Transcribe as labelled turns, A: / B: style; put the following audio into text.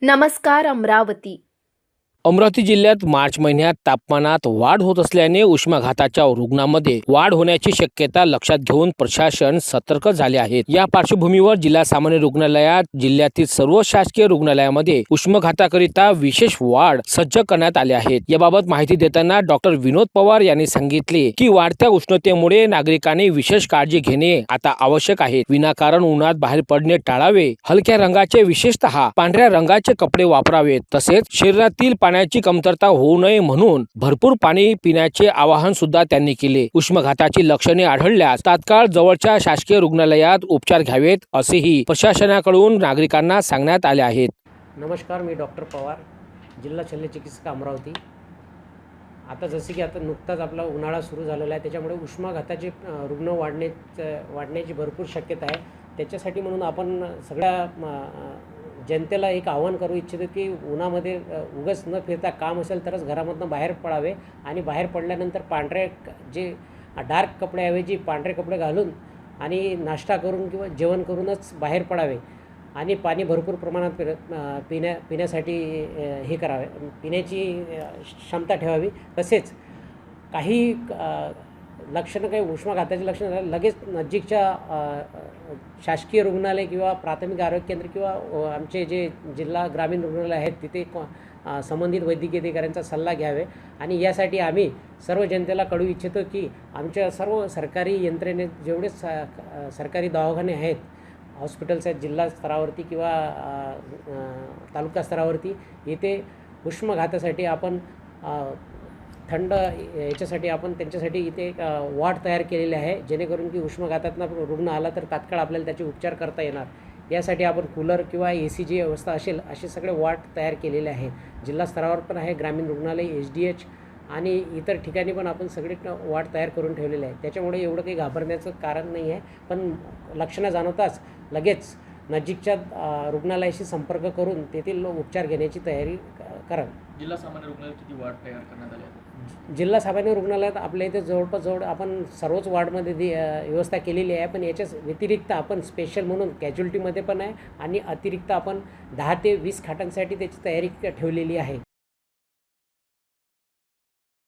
A: नमस्कार अमरावती।
B: अमरावती जिल्ह्यात मार्च महिन्यात तापमानात वाढ होत असल्याने उष्माघाताच्या रुग्णांमध्ये वाढ होण्याची शक्यता लक्षात घेऊन प्रशासन सतर्क झाले आहे। या पार्श्वभूमीवर जिल्हा सामान्य रुग्णालयात जिल्ह्यातील सर्व शासकीय रुग्णालयामध्ये उष्माघाताकरिता विशेष वार्ड सज्ज करण्यात आले आहेत। याबाबत माहिती देताना डॉक्टर विनोद पवार यांनी सांगितले की वाढत्या उष्णतेमुळे नागरिकांनी विशेष काळजी घेणे आता आवश्यक आहे। विनाकारण उन्हात बाहेर पडणे टाळावे, हलक्या रंगाचे विशेषतः पांढऱ्या रंगाचे कपडे वापरावेत, तसेच शरीरातील पाण्याची कमतरता होऊ नये म्हणून भरपूर पाणी पिण्याचे आवाहन सुद्धा त्यांनी केले। उष्माघाताची लक्षणे आढळल्यास तात्काळ जवळच्या शासकीय रुग्णालयात उपचार घ्यावेत असेही प्रशासनाकडून नागरिकांना सांगण्यात आले आहेत।
C: नमस्कार, मी डॉक्टर पवार, जिल्हा शल्यचिकित्सक अमरावती। आता जसे की आता नुकताच आपला उन्हाळा सुरू झालेला आहे, त्याच्यामुळे उष्माघाताचे रुग्ण वाढण्याची भरपूर शक्यता आहे। त्याच्यासाठी म्हणून आपण सगळ्या जनतेला एक आवाहन करू इच्छितो की उन्हामध्ये उगाच न फिरता काम असेल तरच घरामधून बाहेर पडावे आणि बाहेर पडल्यानंतर पांढरे जे डार्क कपड्याऐवजी पांढरे कपडे घालून आणि नाश्ता करून किंवा जेवण करूनच बाहेर पडावे आणि पाणी भरपूर प्रमाणात पिण्यासाठी हे करावे, पिण्याची क्षमता ठेवावी। तसेच काही लक्षणं, काही उष्माघाताची लक्षणं झाली लगेच नजीकच्या शासकीय रुग्णालय किंवा प्राथमिक आरोग्य केंद्र किंवा आमचे जे जिल्हा ग्रामीण रुग्णालय आहेत तिथे संबंधित वैद्यकीय अधिकाऱ्यांचा सल्ला घ्यावे। आणि यासाठी आम्ही सर्व जनतेला कळवू इच्छितो की आमच्या सर्व सरकारी यंत्रणेत जेवढे सरकारी दवाखाने आहेत, हॉस्पिटल्स आहेत जिल्हा स्तरावरती किंवा तालुका स्तरावरती, येथे उष्माघातासाठी आपण थंड याच्यासाठी आपण त्यांच्यासाठी इथे वॉर्ड तयार केलेले आहे, जेणेकरून की उष्माघातातनं रुग्ण आला तर तात्काळ आपल्याला त्याचे उपचार करता येणार। यासाठी आपण कूलर किंवा AC जी व्यवस्था असेल असे सगळे वॉर्ड तयार केलेले आहे। जिल्हा स्तरावर पण आहे, ग्रामीण रुग्णालय, SDH आणि इतर ठिकाणी पण आपण सगळे वॉर्ड तयार करून ठेवलेले आहे। त्याच्यामुळे एवढं काही घाबरण्याचं कारण नाही आहे, पण लक्षणं जाणवताच लगेच नजीकच्या रुग्णालयाशी संपर्क करून तेथील उपचार घेण्याची तयारी करावी।
D: जिल्हा सामान्य रुग्णालयात किती वार्ड तयार करण्यात आले आहेत?
C: जिल्हा सामान्य रुग्णालयात आपल्या इथे जवळ आपण सर्वच वार्डमध्ये व्यवस्था केलेली आहे, पण याच्या व्यतिरिक्त आपण स्पेशल म्हणून कॅज्युअल्टीमध्ये पण आहे आणि अतिरिक्त आपण 10 ते 20 खाटांसाठी त्याची तयारी ठेवलेली आहे।